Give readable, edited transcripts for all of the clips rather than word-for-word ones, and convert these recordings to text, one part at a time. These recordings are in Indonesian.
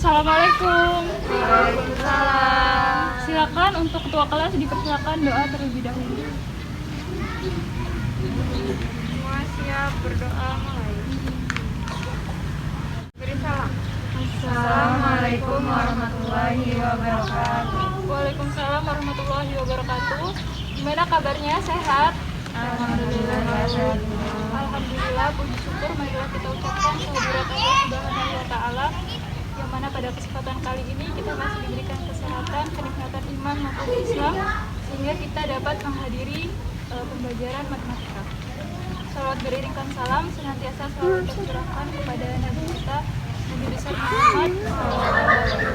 Assalamualaikum. Waalaikumsalam. Silakan untuk ketua kelas dipersilakan doa terlebih dahulu. Semua siap berdoa mulai. Beri salam. Assalamualaikum warahmatullahi wabarakatuh. Waalaikumsalam warahmatullahi wabarakatuh. Gimana kabarnya? Sehat? Alhamdulillah sehat. Alhamdulillah, puji syukur marilah kita ucapkan kehadirat Allah Subhanahu wa taala yang mana pada kesempatan kali ini kita masih diberikan kesehatan, kenikmatan iman maupun Islam sehingga kita dapat menghadiri pembelajaran matematika. Salawat beriringkan salam senantiasa selalu tercurahkan kepada Nabi kita Nabi besar Muhammad SAW.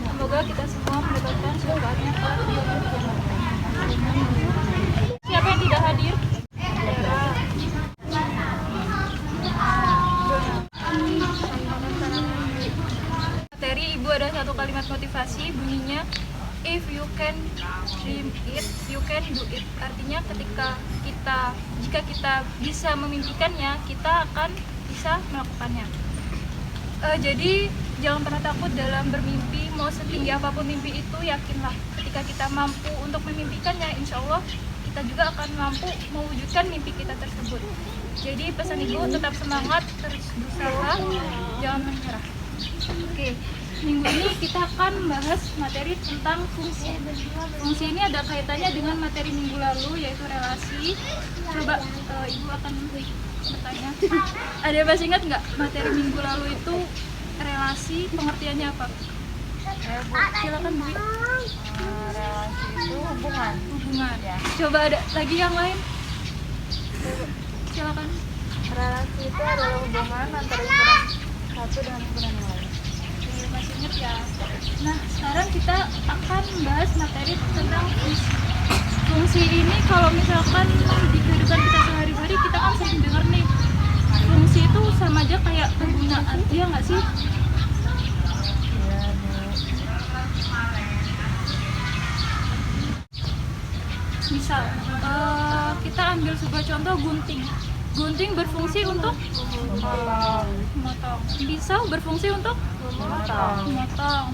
Semoga kita semua mendapatkan syafaatnya kelak di yaumul kiamat. Siapa yang tidak hadir? Materi Ibu ada satu kalimat motivasi bunyinya if you can dream it, you can do it. Artinya jika kita bisa memimpikannya, kita akan bisa melakukannya. Jadi jangan pernah takut dalam bermimpi. Mau setinggi apapun mimpi itu, yakinlah ketika kita mampu untuk memimpikannya, insya Allah kita juga akan mampu mewujudkan mimpi kita tersebut. Jadi pesan Ibu tetap semangat, terus berusaha, jangan menyerah. Oke, minggu ini kita akan membahas materi tentang fungsi. Fungsi ini ada kaitannya dengan materi minggu lalu, yaitu relasi. Coba Ibu akan bertanya, ada yang masih ingat nggak materi minggu lalu itu relasi, pengertiannya apa? Silakan Bu. Relasi itu hubungan. Hubungan. Ya. Coba ada lagi yang lain? Silakan. Relasi itu adalah hubungan antara himpunan satu dengan himpunan yang lain. Oke, masih ingat ya. Nah, sekarang kita akan membahas materi tentang fungsi. Fungsi ini kalau misalkan di kehidupan kita sehari-hari kita kan sering dengar nih, fungsi itu sama aja kayak penggunaan, iya nggak sih? Iya, Bu. Misal, kita ambil sebuah contoh gunting. Gunting berfungsi untuk memotong. Pisau berfungsi untuk memotong,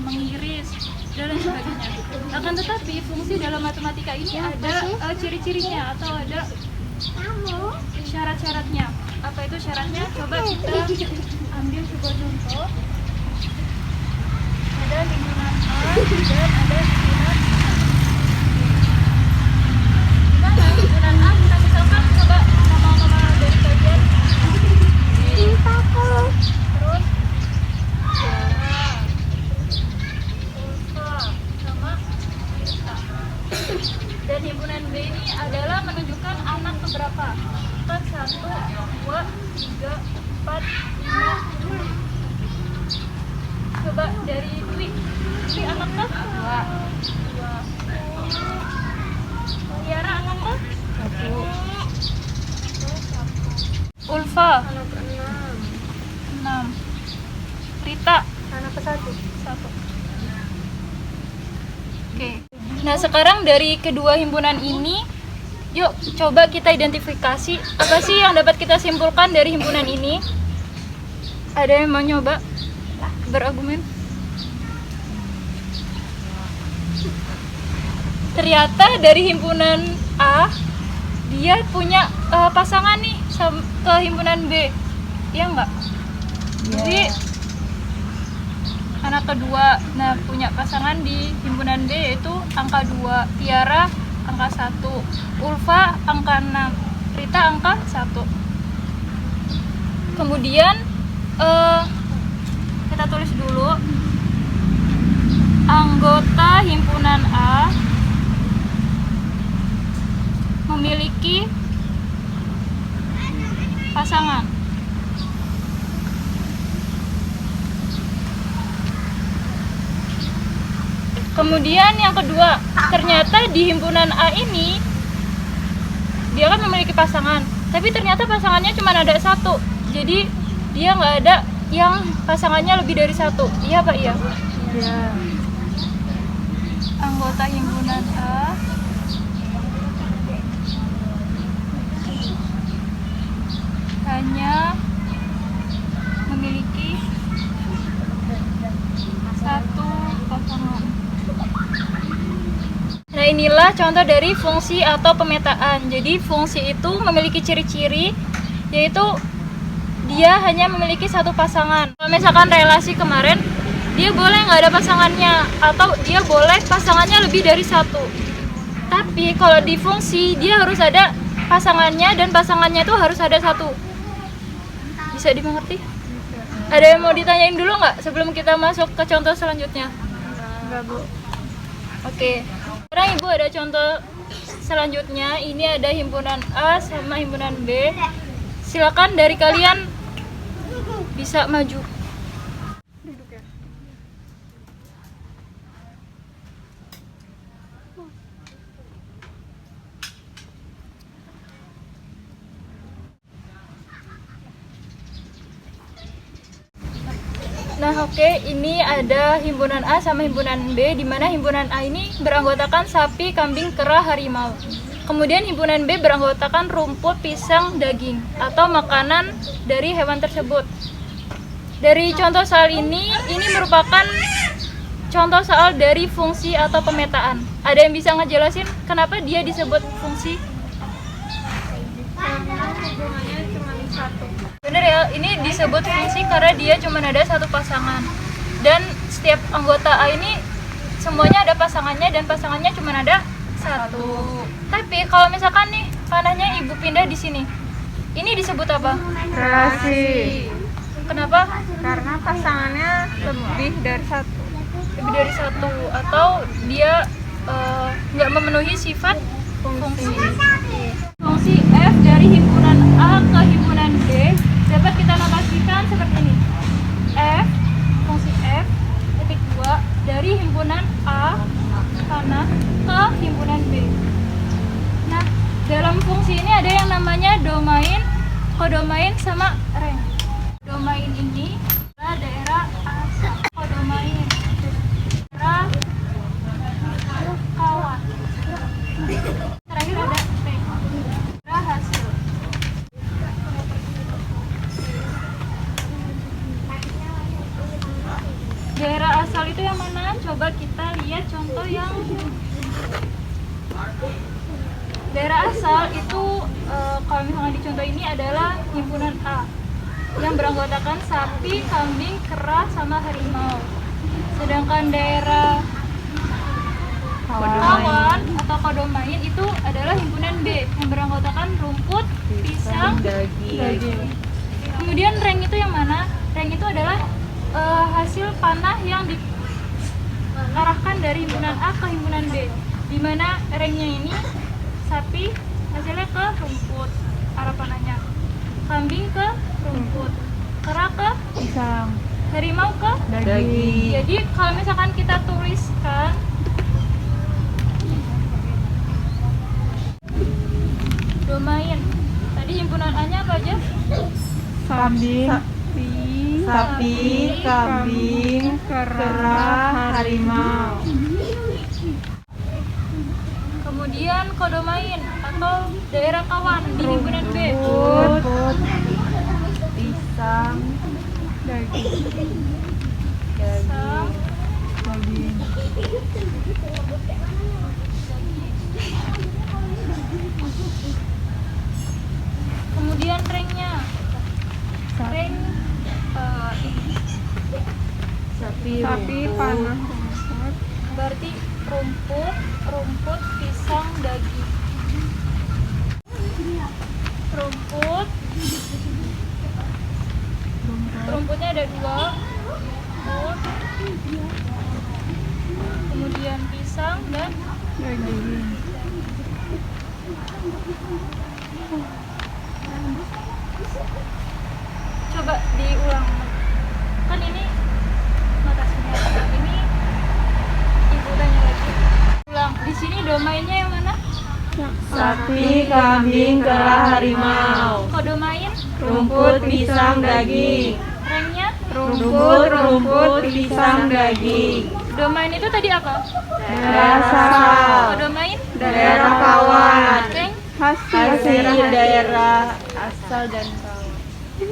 mengiris, dan lain sebagainya. Akan tetapi fungsi dalam matematika ini ada ciri-cirinya atau ada syarat-syaratnya. Apa itu syaratnya? Coba kita ambil sebuah contoh. Ada himpunan A dan ada himpunan B. Gimana himpunan A? Kita misalkan coba nama-nama dari kalian. Terus Ulfa sama Rita. Dan himpunan B ini adalah menunjukkan anak keberapa? Kan 1, 2, 3, 4, 5, 6. Coba dari Dwi. Dwi anaknya 2. Tiara anaknya 1. Ulfa Anak ke-6. 6. Rita Anak ke-1. 1. Oke. Nah, sekarang dari kedua himpunan ini, yuk coba kita identifikasi apa sih yang dapat kita simpulkan dari himpunan ini. Ada yang mau nyoba berargumen? Ternyata dari himpunan A dia punya pasangan nih ke himpunan B, iya nggak? Jadi anak kedua, nah punya pasangan di himpunan B yaitu angka 2, Tiara angka 1, Ulfa angka 6, Rita angka 1. Kemudian kita tulis dulu anggota himpunan A memiliki pasangan. Kemudian yang kedua, ternyata di himpunan A ini dia kan memiliki pasangan, tapi ternyata pasangannya cuma ada 1. Jadi dia nggak ada yang pasangannya lebih dari 1. Iya Pak? Iya. Iya. Anggota himpunan A hanya memiliki adalah contoh dari fungsi atau pemetaan. Jadi fungsi itu memiliki ciri-ciri, yaitu dia hanya memiliki satu pasangan. Kalau misalkan relasi kemarin, dia boleh nggak ada pasangannya, atau dia boleh pasangannya lebih dari satu. Tapi kalau di fungsi, dia harus ada pasangannya, dan pasangannya itu harus ada satu. Bisa dimengerti? Ada yang mau ditanyain dulu nggak sebelum kita masuk ke contoh selanjutnya? Enggak, Bu. Oke. Sekarang Ibu ada contoh selanjutnya. Ini ada himpunan A sama himpunan B. Silakan dari kalian bisa maju. Duduk ya. Nah, oke, ini ada himpunan A sama himpunan B, di mana himpunan A ini beranggotakan sapi, kambing, kera, harimau. Kemudian himpunan B beranggotakan rumput, pisang, daging, atau makanan dari hewan tersebut. Dari contoh soal ini merupakan contoh soal dari fungsi atau pemetaan. Ada yang bisa ngejelasin kenapa dia disebut fungsi? Karena hubungannya cuma satu. Bener ya, ini disebut fungsi karena dia cuma ada satu pasangan. Dan setiap anggota A ini semuanya ada pasangannya, dan pasangannya cuma ada satu. Tapi kalau misalkan nih panahnya Ibu pindah di sini, ini disebut apa? Relasi. Kenapa? Karena pasangannya lebih dari satu. Lebih dari satu, atau dia nggak memenuhi sifat fungsi. Fungsi F dari himpunan A ke himpunan B dapat kita notasikan seperti ini. Fungsi F titik 2 dari himpunan A panah ke himpunan B. Nah, dalam fungsi ini ada yang namanya domain, kodomain, sama rank. Domain ini adalah daerah asal, kodomain daerah kawan. Terakhir ada rank, daerah hasil. Daerah asal itu yang mana? Coba kita lihat contoh yang daerah asal itu kalau misalnya di contoh ini adalah himpunan A yang beranggotakan sapi, kambing, kera, sama harimau. Sedangkan daerah kawan atau kodomain itu adalah himpunan B yang beranggotakan rumput, pisang, daging. Kemudian rank itu yang mana? Rank itu adalah hasil panah yang diarahkan dari himpunan A ke himpunan B, di mana ranknya ini sapi hasilnya ke rumput arah panahnya, kambing ke rumput, kera ke Pisang. harimau ke Daging. Jadi kalau misalkan kita tuliskan domain, tadi himpunan A-nya apa aja? Kambing. Sapi, kambing, kera, harimau. Kemudian kodomain atau daerah kawan di himpunan B. Rumput, pisang, Daging. Pisang, Daging. kemudian ranknya. Rank sapi, Sapi, rumput, panah, rumput. berarti rumput, pisang, daging. Rumputnya ada 2, rumput, kemudian pisang dan Daging. coba diulang. Kan ini notasinya. Ini Ibu tanya lagi. Ulang. Di sini domainnya yang mana? sapi, kambing, kera, harimau. Kodomain, Rumput, pisang, daging. ranknya. Rumput, pisang, daging. Domain itu tadi apa? Daerah asal, Kodomain, daerah kawan. rank. Hasil daerah asal dan kawan.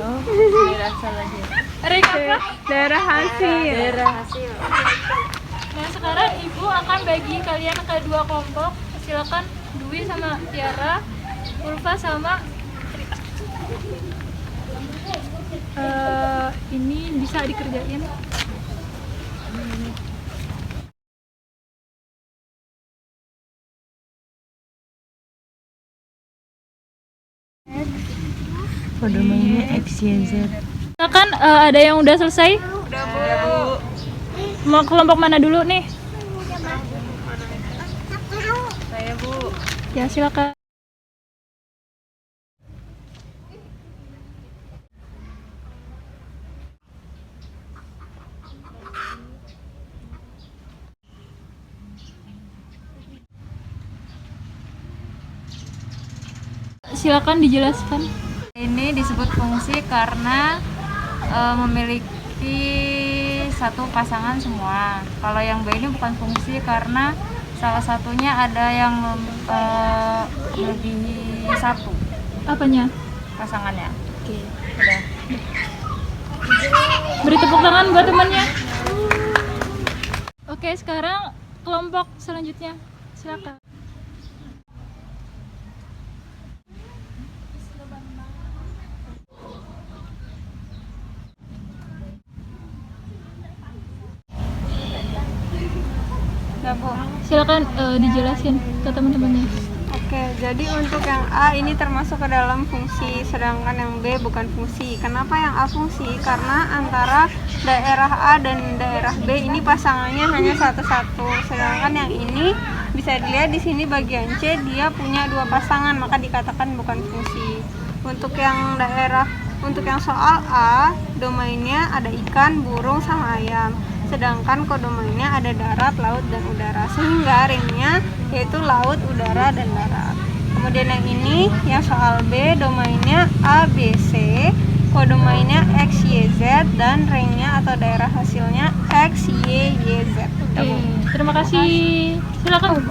Oh, daerah asal aja. Rank apa? Daerah hasil. Daerah hasil. Nah, sekarang Ibu akan bagi kalian ke 2 kelompok. Silakan Dwi sama Tiara, Ulfa sama Rita. Ini bisa dikerjain. Kode mainnya XYZ. Silakan ada yang udah selesai? Udah, Bu. Mau kelompok mana dulu nih? Saya, Bu. Ya, silakan. Silakan dijelaskan. Ini disebut fungsi karena memiliki satu pasangan semua. Kalau yang B ini bukan fungsi karena salah satunya ada yang melebihi satu Apanya? pasangannya. Oke. Udah. Beri tepuk tangan buat temannya. Oke, sekarang kelompok selanjutnya. Silakan. Ya, Bu. Silakan dijelasin ke teman-temannya. Oke, jadi untuk yang A ini termasuk ke dalam fungsi, sedangkan yang B bukan fungsi. Kenapa yang A fungsi? Karena antara daerah A dan daerah B ini pasangannya hanya satu-satu. Sedangkan yang ini bisa dilihat di sini bagian C dia punya dua pasangan, maka dikatakan bukan fungsi. Untuk yang soal A, domainnya ada ikan, burung, sama ayam. Sedangkan kodomainnya ada darat, laut, dan udara, sehingga ringnya yaitu laut, udara, dan darat. Kemudian yang ini, yang soal B, domainnya A, B, C, kodomainnya X, Y, Z, dan ringnya atau daerah hasilnya X, Y, Y, Z. Oke, terima kasih. Silakan.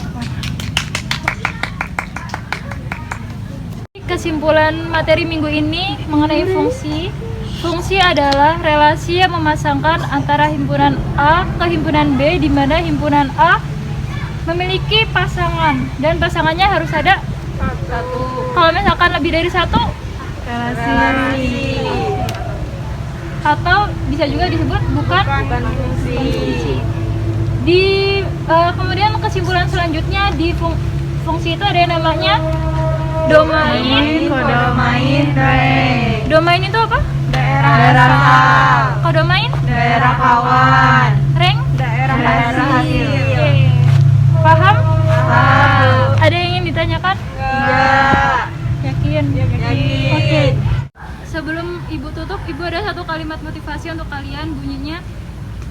Kesimpulan materi minggu ini mengenai fungsi. Fungsi adalah relasi yang memasangkan antara himpunan A ke himpunan B, di mana himpunan A memiliki pasangan dan pasangannya harus ada satu. Kalau misalkan lebih dari satu, Relasi. atau bisa juga disebut bukan Fungsi. Kemudian kesimpulan selanjutnya di fungsi itu ada yang namanya domain. Kodomain, ring. Domain itu apa? Daerah asal. Kodomain? Daerah kawan. Ring? Daerah hasil. Oke. Paham? Paham. Ada yang ingin ditanyakan? Iya. Yakin? Yakin. Oke. Sebelum Ibu tutup, Ibu ada satu kalimat motivasi untuk kalian, bunyinya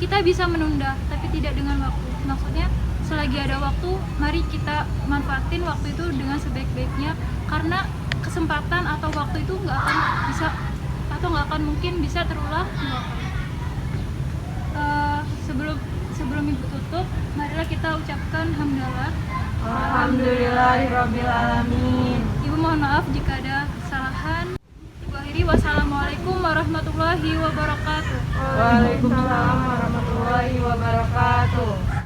kita bisa menunda, tapi tidak dengan waktu. Maksudnya, selagi ada waktu, mari kita manfaatin waktu itu dengan sebaik-baiknya, karena kesempatan atau waktu itu nggak akan bisa atau nggak akan mungkin bisa terulang dua kali. Sebelum Ibu tutup, marilah kita ucapkan hamdalah. Alhamdulillahirabbil alamin. Ibu mohon maaf jika ada kesalahan. Ibu akhiri, wassalamualaikum warahmatullahi wabarakatuh. Waalaikumsalam warahmatullahi wabarakatuh.